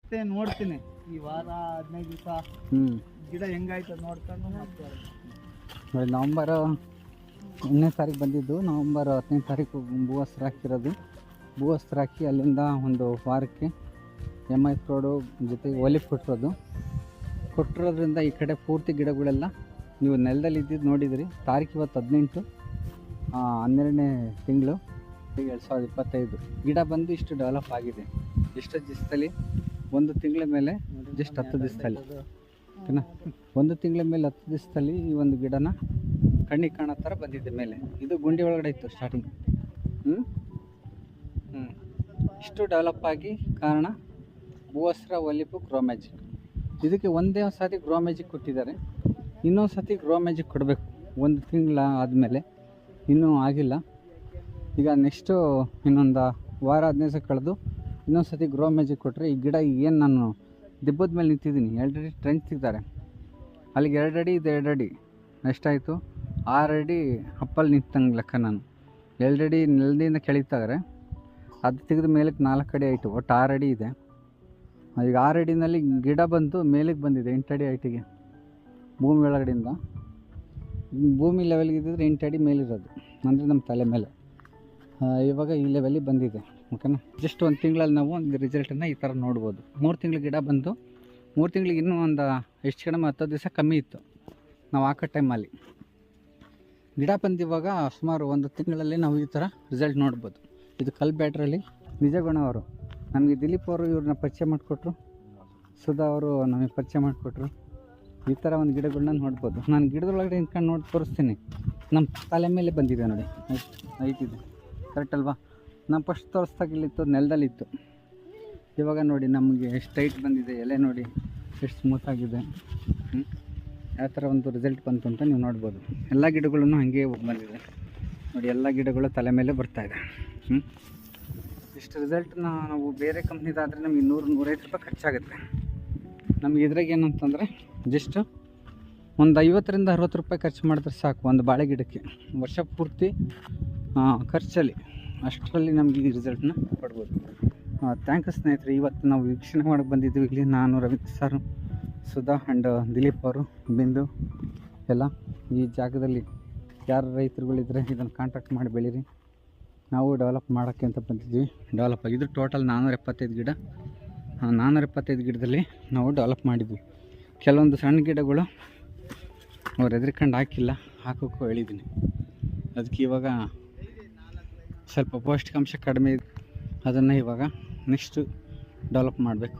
ಮತ್ತೆ ನೋಡ್ತೀನಿ ಈ ವಾರ 15 ದಿವಸ ಗಿಡ ಹೆಂಗಾಯ್ತು ನೋಡ್ಕೊಂಡು ಮತ್ತೆ ನವಂಬರ್ 1ನೇ ತಾರೀಕು ಬಂದಿದ್ದು. ನವಂಬರ್ 10ನೇ ತಾರೀಕು ಭೂವಸ್ತ್ರ ಹಾಕಿರೋದು. ಭೂವಸ್ತ್ರ ಹಾಕಿ ಅಲ್ಲಿಂದ ಒಂದು ವಾರಕ್ಕೆ MI ಫ್ರೋಡು ಜೊತೆಗೆ ಒಲಿಫ್ ಕೊಟ್ಟಿರೋದ್ರಿಂದ ಈ ಕಡೆ ಪೂರ್ತಿ ಗಿಡಗಳೆಲ್ಲ ನೀವು ನೆಲದಲ್ಲಿ ಇದ್ದಿದ್ದು ನೋಡಿದ್ರಿ. ತಾರೀಕು ಇವತ್ತು 18, 12ನೇ ತಿಂಗಳು 2025. ಗಿಡ ಬಂದು ಇಷ್ಟು ಡೆವಲಪ್ ಆಗಿದೆ. ಎಷ್ಟು ದಿವಸದಲ್ಲಿ? 1 ತಿಂಗಳ ಮೇಲೆ ಜಸ್ಟ್ 10 ದಿವಸದಲ್ಲಿ ಓಕೆನಾ. 1 ತಿಂಗಳ ಮೇಲೆ 10 ದಿವಸದಲ್ಲಿ ಈ ಒಂದು ಗಿಡನ ಕಣ್ಣಿಗೆ ಕಾಣೋ ಥರ ಬಂದಿದೆ ಮೇಲೆ. ಇದು ಗುಂಡಿ ಒಳಗಡೆ ಇತ್ತು ಸ್ಟಾರ್ಟಿಂಗ್. ಇಷ್ಟು ಡೆವಲಪ್ ಆಗಿ ಕಾರಣ ಭೂವಸ್ತ್ರ, ಒಲಿಫು, ಗ್ರೋ ಮ್ಯಾಜಿಕ್. ಇದಕ್ಕೆ ಒಂದೇ ಸತಿ ಗ್ರೋ ಮ್ಯಾಜಿಕ್ ಕೊಟ್ಟಿದ್ದಾರೆ. ಇನ್ನೊಂದು ಸತಿ ಗ್ರೋ ಮ್ಯಾಜಿಕ್ ಕೊಡಬೇಕು 1 ತಿಂಗಳ ಆದಮೇಲೆ. ಇನ್ನೂ ಆಗಿಲ್ಲ. ಈಗ ನೆಕ್ಸ್ಟು ಇನ್ನೊಂದು ವಾರ 15 ದಿವಸ ಕಳೆದು ಇನ್ನೊಂದು ಸತಿ ಗ್ರೋ ಮ್ಯಾಜಿಕ್ ಕೊಟ್ಟರೆ ಈ ಗಿಡ ಏನು ನಾನು ದಿಬ್ಬದ ಮೇಲೆ ನಿಂತಿದ್ದೀನಿ. 2 ಅಡಿ ಟ್ರೆಂಚ್ ತೆಗ್ದಾರೆ. ಅಲ್ಲಿಗೆ 2 ಅಡಿ ಇದು 2 ಅಡಿ ಎಷ್ಟಾಯಿತು? 6 ಅಡಿ ಅಪ್ಪಲ್ಲಿ ನಿಂತಂಗೆ ಲೆಕ್ಕ. ನಾನು 2 ಅಡಿ ನೆಲದಿಂದ ಕೆಳಿತಾರೆ. ಅದು ತೆಗೆದು ಮೇಲಕ್ಕೆ 4 ಅಡಿ ಆಯಿತು. ಒಟ್ಟು 6 ಅಡಿ ಇದೆ. ಈಗ 6 ಅಡಿನಲ್ಲಿ ಗಿಡ ಬಂದು ಮೇಲಕ್ಕೆ ಬಂದಿದೆ 8 ಅಡಿ ಹೈಟಿಗೆ. ಭೂಮಿ ಒಳಗಡೆಯಿಂದ ಭೂಮಿ ಲೆವೆಲ್ಗೆ ಇದ್ದಿದ್ರೆ 8 ಅಡಿ ಮೇಲಿರೋದು, ಅಂದರೆ ನಮ್ಮ ತಲೆ ಮೇಲೆ. ಇವಾಗ ಈ ಲೆವೆಲಿಗೆ ಬಂದಿದೆ ಓಕೆನಾ. ಜಸ್ಟ್ 1 ತಿಂಗಳಲ್ಲಿ ನಾವು ಒಂದು ರಿಸಲ್ಟನ್ನು ಈ ಥರ ನೋಡ್ಬೋದು. 3 ತಿಂಗಳು ಗಿಡ ಬಂದು 3 ತಿಂಗಳಿಗೆ ಇನ್ನೂ ಒಂದು ಎಷ್ಟು ಕಡಿಮೆ 10 ದಿವಸ ಕಮ್ಮಿ ಇತ್ತು ನಾವು ಹಾಕೋ ಟೈಮಲ್ಲಿ. ಗಿಡ ಬಂದಿವಾಗ ಸುಮಾರು 1 ತಿಂಗಳಲ್ಲಿ ನಾವು ಈ ಥರ ರಿಸಲ್ಟ್ ನೋಡ್ಬೋದು. ಇದು ಕಲ್ ಬ್ಯಾಟ್ರಲ್ಲಿ ನಿಜಗುಣ ಅವರು ನಮಗೆ ದಿಲೀಪ್ ಅವರು ಇವ್ರನ್ನ ಪರಿಚಯ ಮಾಡಿಕೊಟ್ರು. ಸುಧಾ ಅವರು ನಮಗೆ ಪರಿಚಯ ಮಾಡಿಕೊಟ್ರು. ಈ ಥರ ಒಂದು ಗಿಡಗಳನ್ನ ನೋಡ್ಬೋದು. ನಾನು ಗಿಡದೊಳಗಡೆ ನಿಂತ್ಕೊಂಡು ನೋಡಿ ತೋರಿಸ್ತೀನಿ. ನಮ್ಮ ತಲೆ ಮೇಲೆ ಬಂದಿದೆ ನೋಡಿ, ಹೈಟ್ ಇದೆ. ಕರೆಕ್ಟ್ ಅಲ್ವಾ? ನಾವು ಫಸ್ಟ್ ತೋರಿಸ್ದಾಗ ಇಲ್ಲಿತ್ತು, ನೆಲದಲ್ಲಿತ್ತು. ಇವಾಗ ನೋಡಿ ನಮಗೆ ಎಷ್ಟು ಹೈಟ್ ಬಂದಿದೆ. ಎಲೆ ನೋಡಿ ಎಷ್ಟು ಸ್ಮೂತಾಗಿದೆ. ಯಾವ ಥರ ಒಂದು ರಿಸಲ್ಟ್ ಬಂತು ಅಂತ ನೀವು ನೋಡ್ಬೋದು. ಎಲ್ಲ ಗಿಡಗಳನ್ನು ಹಾಗೆ ಬಂದಿದೆ ನೋಡಿ. ಎಲ್ಲ ಗಿಡಗಳು ತಲೆ ಮೇಲೆ ಬರ್ತಾಯಿದೆ. ಇಷ್ಟು ರಿಸಲ್ಟ್ನ ನಾವು ಬೇರೆ ಕಂಪ್ನಿದಾದರೆ ನಮಗೆ 100-105 ರೂಪಾಯಿ ಖರ್ಚಾಗುತ್ತೆ. ನಮಗೆ ಇದ್ರಾಗ ಏನಂತಂದರೆ ಜಸ್ಟ್ ಒಂದು 50-60 ರೂಪಾಯಿ ಖರ್ಚು ಮಾಡಿದ್ರೆ ಸಾಕು ಒಂದು ಬಾಳೆ ಗಿಡಕ್ಕೆ. ವರ್ಷ ಪೂರ್ತಿ ಖರ್ಚಲ್ಲಿ ಅಷ್ಟರಲ್ಲಿ ನಮಗೆ ಈ ರಿಸಲ್ಟ್ನ ಕೊಡ್ಬೋದು. ಥ್ಯಾಂಕ್ ಯು ಸ್ನೇಹಿತರೆ. ಇವತ್ತು ನಾವು ವೀಕ್ಷಣೆ ಮಾಡೋಕ್ಕೆ ಬಂದಿದ್ದೀವಿ ಇಲ್ಲಿ. ನಾನು, ರವೀಂದ್ರ ಸರ್, ಸುಧಾ ಆ್ಯಂಡ್ ದಿಲೀಪ್ ಅವರು, ಬಿಂದು ಎಲ್ಲ ಈ ಜಾಗದಲ್ಲಿ ಯಾರು ರೈತರುಗಳಿದ್ರೆ ಇದನ್ನು ಕಾಂಟ್ಯಾಕ್ಟ್ ಮಾಡಿ ಬೆಳೀರಿ. ನಾವು ಡೆವಲಪ್ ಮಾಡೋಕ್ಕೆ ಅಂತ ಬಂದಿದ್ವಿ. ಡೆವಲಪ್ ಆಗಿದ್ದು ಟೋಟಲ್ 475 ಗಿಡ. 475 ಗಿಡದಲ್ಲಿ ನಾವು ಡೆವಲಪ್ ಮಾಡಿದ್ವಿ. ಕೆಲವೊಂದು ಸಣ್ಣ ಗಿಡಗಳು ಅವ್ರು ಹೆದರ್ಕೊಂಡು ಹಾಕಿಲ್ಲ, ಹಾಕೋಕ್ಕೂ ಹೇಳಿದ್ದೀನಿ. ಅದಕ್ಕೆ ಇವಾಗ ಸ್ವಲ್ಪ ಪೌಷ್ಟಿಕಾಂಶ ಕಡಿಮೆ ಇದೆ. ಅದನ್ನು ಇವಾಗ ನೆಕ್ಸ್ಟು ಡೆವಲಪ್ ಮಾಡಬೇಕು.